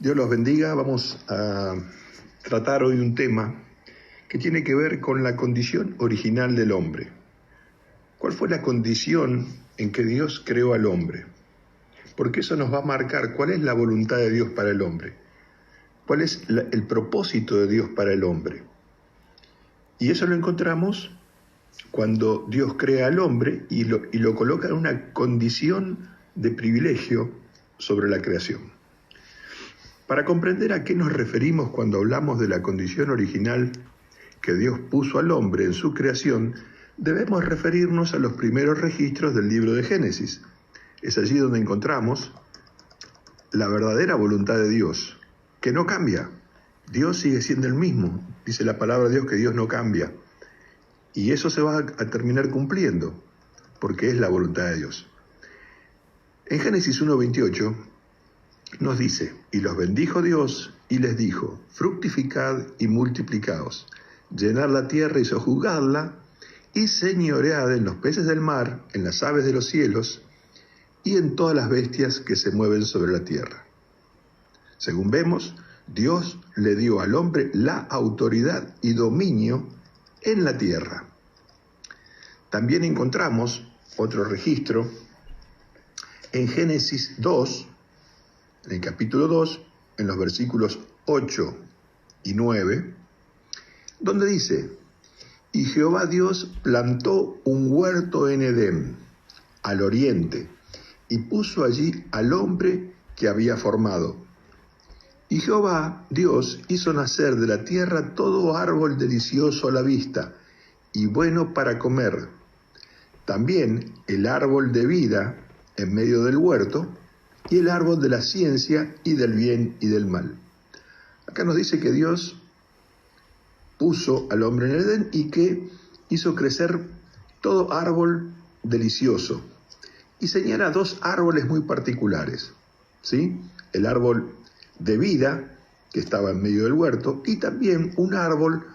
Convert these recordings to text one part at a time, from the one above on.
Dios los bendiga. Vamos a tratar hoy un tema que tiene que ver con la condición original del hombre. ¿Cuál fue la condición en que Dios creó al hombre? Porque eso nos va a marcar cuál es la voluntad de Dios para el hombre, cuál es el propósito de Dios para el hombre. Y eso lo encontramos cuando Dios crea al hombre y lo coloca en una condición de privilegio sobre la creación. Para comprender a qué nos referimos cuando hablamos de la condición original que Dios puso al hombre en su creación, debemos referirnos a los primeros registros del libro de Génesis. Es allí donde encontramos la verdadera voluntad de Dios, que no cambia. Dios sigue siendo el mismo. Dice la palabra de Dios que Dios no cambia. Y eso se va a terminar cumpliendo, porque es la voluntad de Dios. En Génesis 1:28 nos dice: y los bendijo Dios y les dijo: fructificad y multiplicaos, llenad la tierra y sojuzgadla, y señoread en los peces del mar, en las aves de los cielos, y en todas las bestias que se mueven sobre la tierra. Según vemos, Dios le dio al hombre la autoridad y dominio en la tierra. También encontramos otro registro en Génesis 2, en el capítulo 2, en los versículos 8 y 9, donde dice: y Jehová Dios plantó un huerto en Edén, al oriente, y puso allí al hombre que había formado. Y Jehová Dios hizo nacer de la tierra todo árbol delicioso a la vista y bueno para comer, también el árbol de vida en medio del huerto, y el árbol de la ciencia y del bien y del mal. Acá nos dice que Dios puso al hombre en Edén y que hizo crecer todo árbol delicioso. Y señala dos árboles muy particulares, ¿sí? El árbol de vida, que estaba en medio del huerto, y también un árbol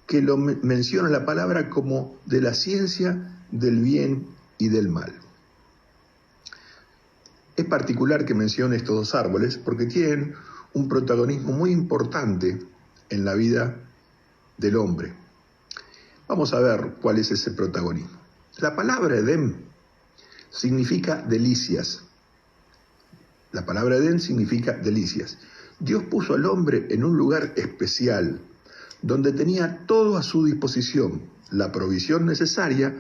que lo menciona la palabra como de la ciencia, del bien y del mal. Es particular que mencione estos dos árboles porque tienen un protagonismo muy importante en la vida del hombre. Vamos a ver cuál es ese protagonismo. La palabra Edén significa delicias. La palabra Edén significa delicias. Dios puso al hombre en un lugar especial, donde tenía todo a su disposición, la provisión necesaria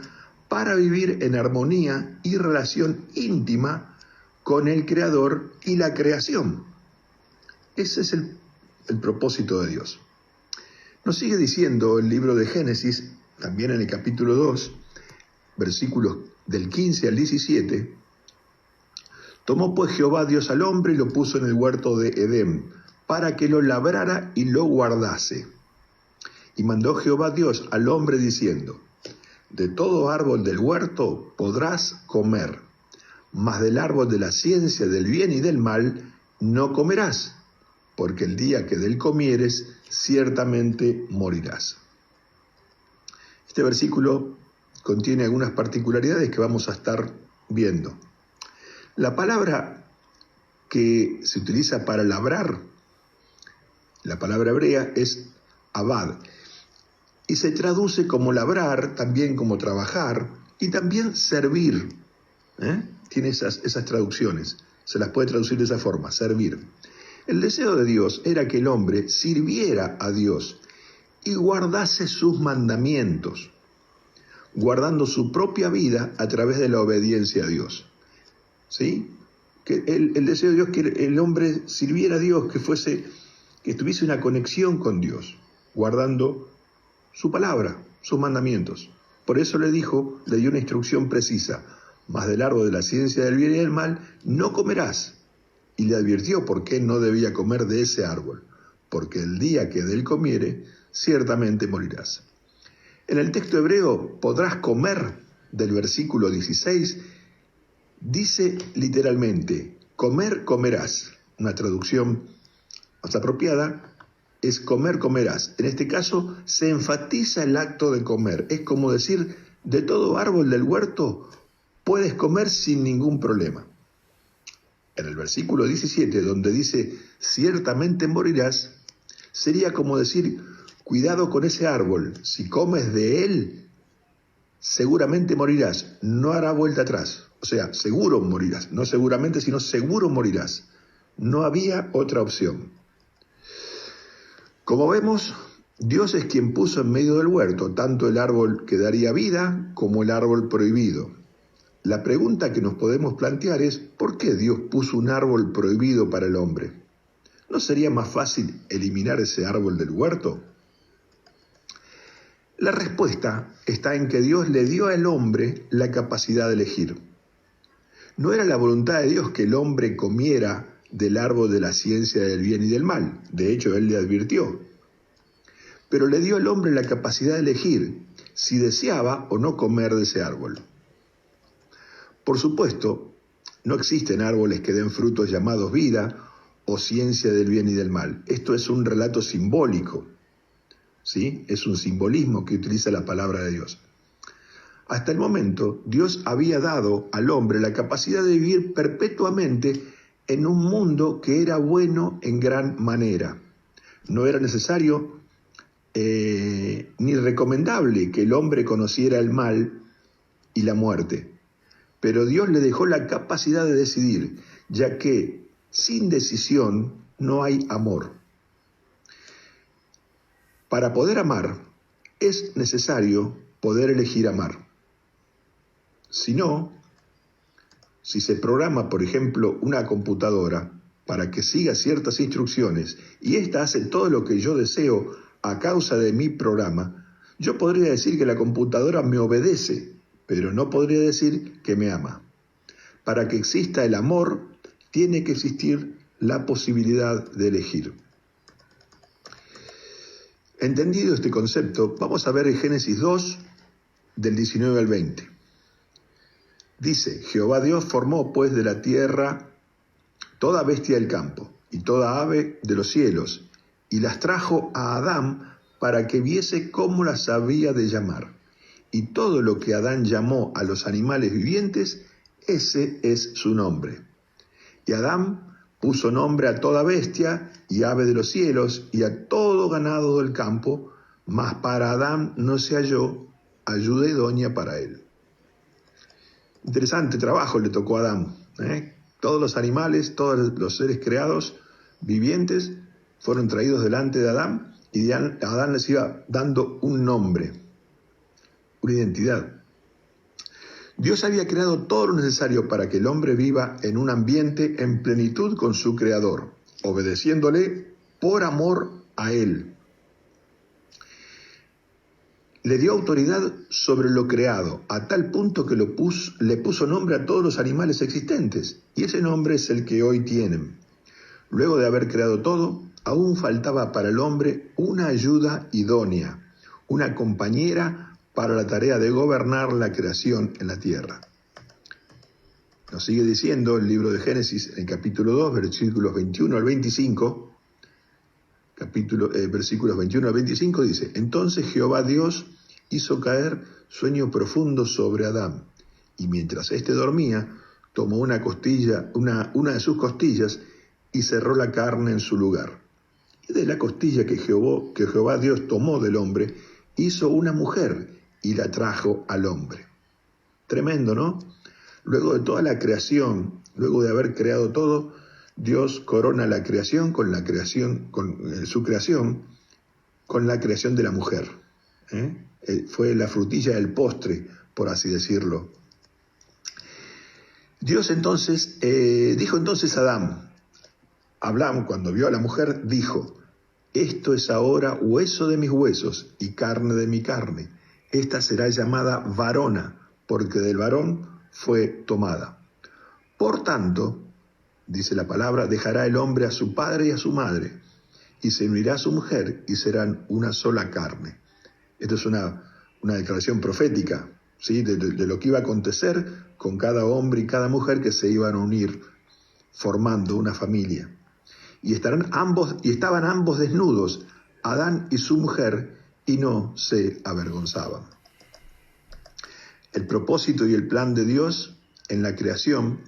para vivir en armonía y relación íntima con el Creador y la creación. Ese es el propósito de Dios. Nos sigue diciendo el libro de Génesis, también en el capítulo 2, versículos del 15 al 17, tomó pues Jehová Dios al hombre y lo puso en el huerto de Edén, para que lo labrara y lo guardase. Y mandó Jehová Dios al hombre diciendo: de todo árbol del huerto podrás comer, mas del árbol de la ciencia del bien y del mal no comerás, porque el día que de él comieres, ciertamente morirás. Este versículo contiene algunas particularidades que vamos a estar viendo. La palabra que se utiliza para labrar, la palabra hebrea es abad, y se traduce como labrar, también como trabajar, y también servir. Tiene esas traducciones, se las puede traducir de esa forma, servir. El deseo de Dios era que el hombre sirviera a Dios y guardase sus mandamientos, guardando su propia vida a través de la obediencia a Dios. ¿Sí? Que el deseo de Dios que el hombre sirviera a Dios, que tuviese una conexión con Dios, guardando su palabra, sus mandamientos. Por eso le dio una instrucción precisa: mas del árbol de la ciencia del bien y del mal no comerás. Y le advirtió por qué no debía comer de ese árbol, porque el día que de él comiere, ciertamente morirás. En el texto hebreo, podrás comer, del versículo 16, dice literalmente: comer, comerás. Una traducción más apropiada es comer, comerás. En este caso, se enfatiza el acto de comer. Es como decir: de todo árbol del huerto puedes comer sin ningún problema. en el versículo 17, donde dice, ciertamente morirás, sería como decir, cuidado con ese árbol, si comes de él, seguramente morirás, no hará vuelta atrás. O sea, seguro morirás, no seguramente, sino seguro morirás. No había otra opción. Como vemos, Dios es quien puso en medio del huerto tanto el árbol que daría vida como el árbol prohibido. La pregunta que nos podemos plantear es, ¿por qué Dios puso un árbol prohibido para el hombre? ¿No sería más fácil eliminar ese árbol del huerto? La respuesta está en que Dios le dio al hombre la capacidad de elegir. No era la voluntad de Dios que el hombre comiera del árbol de la ciencia del bien y del mal. De hecho, Él le advirtió. Pero le dio al hombre la capacidad de elegir si deseaba o no comer de ese árbol. Por supuesto, no existen árboles que den frutos llamados vida o ciencia del bien y del mal. Esto es un relato simbólico, ¿sí? Es un simbolismo que utiliza la palabra de Dios. Hasta el momento, Dios había dado al hombre la capacidad de vivir perpetuamente en un mundo que era bueno en gran manera. No era necesario ni recomendable que el hombre conociera el mal y la muerte. Pero Dios le dejó la capacidad de decidir, ya que sin decisión no hay amor. Para poder amar, es necesario poder elegir amar. Si no, si se programa, por ejemplo, una computadora para que siga ciertas instrucciones y ésta hace todo lo que yo deseo a causa de mi programa, yo podría decir que la computadora me obedece, pero no podría decir que me ama. Para que exista el amor, tiene que existir la posibilidad de elegir. Entendido este concepto, vamos a ver en Génesis 2, del 19 al 20. Dice, Jehová Dios formó pues de la tierra toda bestia del campo y toda ave de los cielos, y las trajo a Adán para que viese cómo las había de llamar. Y todo lo que Adán llamó a los animales vivientes, ese es su nombre. Y Adán puso nombre a toda bestia y ave de los cielos y a todo ganado del campo, mas para Adán no se halló ayuda idónea para él. Interesante trabajo le tocó a Adán. Todos los animales, todos los seres creados, vivientes, fueron traídos delante de Adán y Adán les iba dando un nombre, una identidad. Dios había creado todo lo necesario para que el hombre viva en un ambiente en plenitud con su Creador, obedeciéndole por amor a Él. Le dio autoridad sobre lo creado, a tal punto que le puso nombre a todos los animales existentes, y ese nombre es el que hoy tienen. Luego de haber creado todo, aún faltaba para el hombre una ayuda idónea, una compañera para la tarea de gobernar la creación en la tierra. Nos sigue diciendo el libro de Génesis, en el capítulo 2, versículos 21 al 25, versículos 21 al 25 dice, entonces Jehová Dios hizo caer sueño profundo sobre Adán, y mientras éste dormía, tomó una de sus costillas y cerró la carne en su lugar. Y de la costilla que Jehová Dios tomó del hombre, hizo una mujer y la trajo al hombre. Tremendo, ¿no? Luego de toda la creación, luego de haber creado todo, Dios corona la creación con su creación, con la creación de la mujer. Fue la frutilla del postre, por así decirlo. Dios entonces, dijo entonces a Adán, cuando vio a la mujer, dijo, esto es ahora hueso de mis huesos y carne de mi carne. Esta será llamada varona, porque del varón fue tomada. Por tanto, dice la palabra, dejará el hombre a su padre y a su madre, y se unirá a su mujer, y serán una sola carne. Esto es una declaración profética, ¿sí? de lo que iba a acontecer con cada hombre y cada mujer que se iban a unir, formando una familia. Y estaban ambos desnudos, Adán y su mujer, y no se avergonzaban. El propósito y el plan de Dios en la creación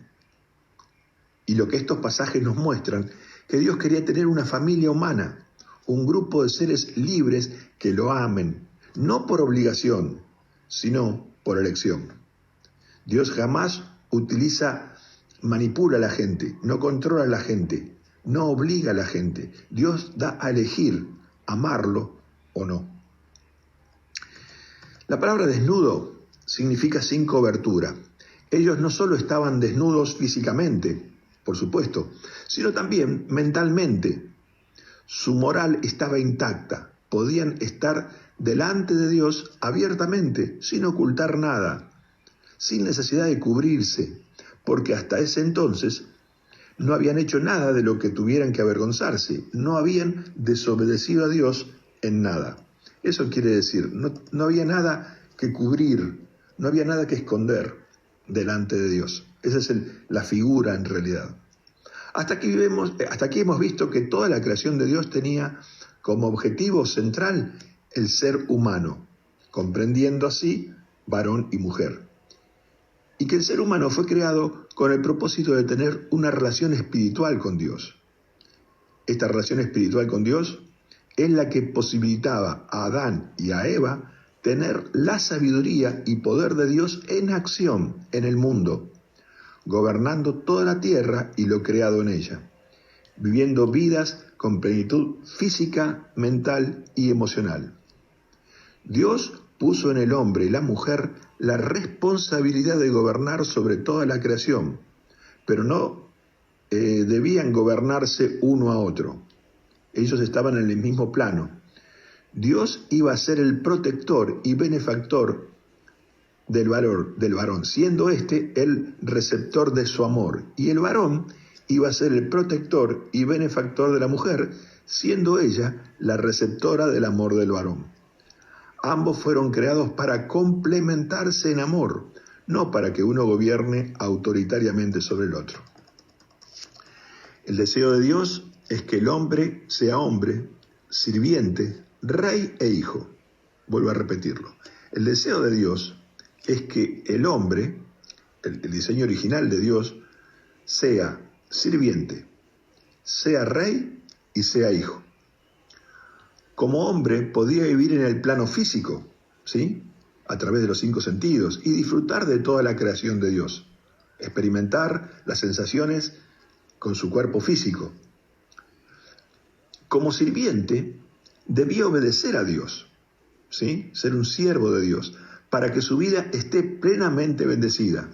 Y lo que estos pasajes nos muestran, que Dios quería tener una familia humana, un grupo de seres libres que lo amen, no por obligación, sino por elección. Dios jamás manipula a la gente, no controla a la gente, no obliga a la gente. Dios da a elegir amarlo o no. La palabra desnudo significa sin cobertura. Ellos no solo estaban desnudos físicamente, por supuesto, sino también mentalmente. Su moral estaba intacta. Podían estar delante de Dios abiertamente, sin ocultar nada, sin necesidad de cubrirse, porque hasta ese entonces no habían hecho nada de lo que tuvieran que avergonzarse, no habían desobedecido a Dios en nada. Eso quiere decir, no había nada que cubrir, no había nada que esconder delante de Dios. Esa es la figura en realidad. Hasta aquí hemos visto que toda la creación de Dios tenía como objetivo central el ser humano, comprendiendo así varón y mujer. Y que el ser humano fue creado con el propósito de tener una relación espiritual con Dios. Esta relación espiritual con Dios es la que posibilitaba a Adán y a Eva tener la sabiduría y poder de Dios en acción en el mundo, gobernando toda la tierra y lo creado en ella, viviendo vidas con plenitud física, mental y emocional. Dios puso en el hombre y la mujer la responsabilidad de gobernar sobre toda la creación, pero no debían gobernarse uno a otro. Ellos estaban en el mismo plano. Dios iba a ser el protector y benefactor del varón, siendo este el receptor de su amor, y el varón iba a ser el protector y benefactor de la mujer, siendo ella la receptora del amor del varón. Ambos fueron creados para complementarse en amor, no para que uno gobierne autoritariamente sobre el otro. El deseo de Dios es que el hombre sea hombre, sirviente, rey e hijo. Vuelvo a repetirlo. El deseo de Dios es que el hombre, el diseño original de Dios, sea sirviente, sea rey y sea hijo. Como hombre podía vivir en el plano físico, ¿sí?, a través de los 5 sentidos y disfrutar de toda la creación de Dios, experimentar las sensaciones con su cuerpo físico. Como sirviente debía obedecer a Dios, ¿sí?, ser un siervo de Dios, para que su vida esté plenamente bendecida.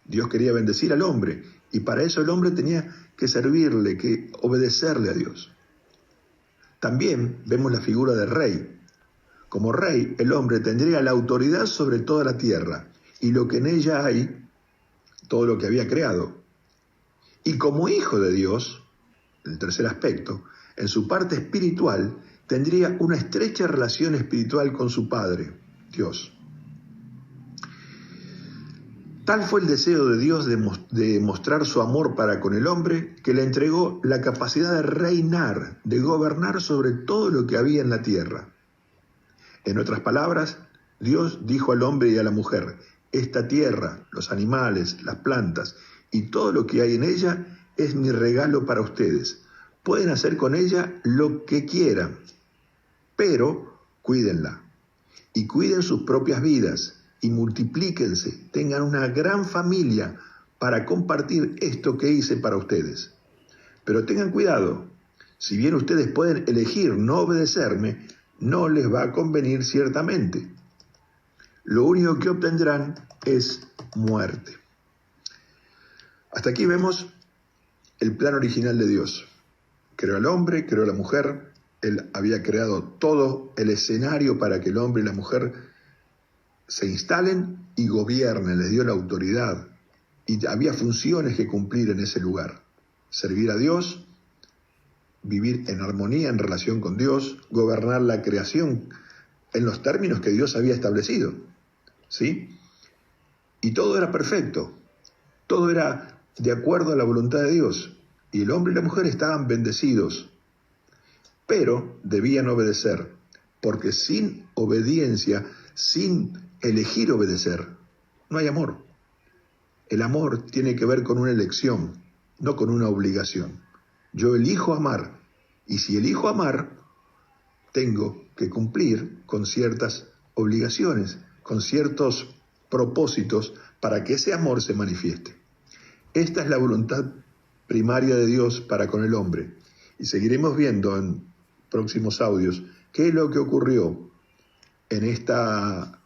Dios quería bendecir al hombre y para eso el hombre tenía que servirle, que obedecerle a Dios. También vemos la figura del rey. Como rey, el hombre tendría la autoridad sobre toda la tierra y lo que en ella hay, todo lo que había creado. Y como hijo de Dios, el tercer aspecto, en su parte espiritual, tendría una estrecha relación espiritual con su Padre, Dios. Tal fue el deseo de Dios de mostrar su amor para con el hombre, que le entregó la capacidad de reinar, de gobernar sobre todo lo que había en la tierra. En otras palabras, Dios dijo al hombre y a la mujer: esta tierra, los animales, las plantas y todo lo que hay en ella es mi regalo para ustedes. Pueden hacer con ella lo que quieran, pero cuídenla y cuiden sus propias vidas. Y multiplíquense, tengan una gran familia para compartir esto que hice para ustedes. Pero tengan cuidado, si bien ustedes pueden elegir no obedecerme, no les va a convenir ciertamente. Lo único que obtendrán es muerte. Hasta aquí vemos el plan original de Dios. Creó al hombre, creó a la mujer, Él había creado todo el escenario para que el hombre y la mujer se instalen y gobiernen, les dio la autoridad y había funciones que cumplir en ese lugar: servir a Dios, vivir en armonía en relación con Dios, gobernar la creación en los términos que Dios había establecido, ¿sí? Y todo era perfecto, todo era de acuerdo a la voluntad de Dios y el hombre y la mujer estaban bendecidos, pero debían obedecer, porque sin obediencia, sin elegir obedecer, no hay amor. El amor tiene que ver con una elección. no con una obligación. Yo elijo amar, y si elijo amar, tengo que cumplir con ciertas obligaciones, con ciertos propósitos para que ese amor se manifieste. Esta es la voluntad primaria de Dios para con el hombre. Y seguiremos viendo en próximos audios qué es lo que ocurrió en esta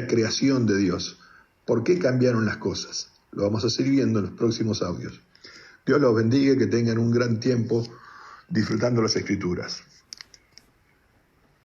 creación de Dios. ¿Por qué cambiaron las cosas? Lo vamos a seguir viendo en los próximos audios. Dios los bendiga y que tengan un gran tiempo disfrutando las Escrituras.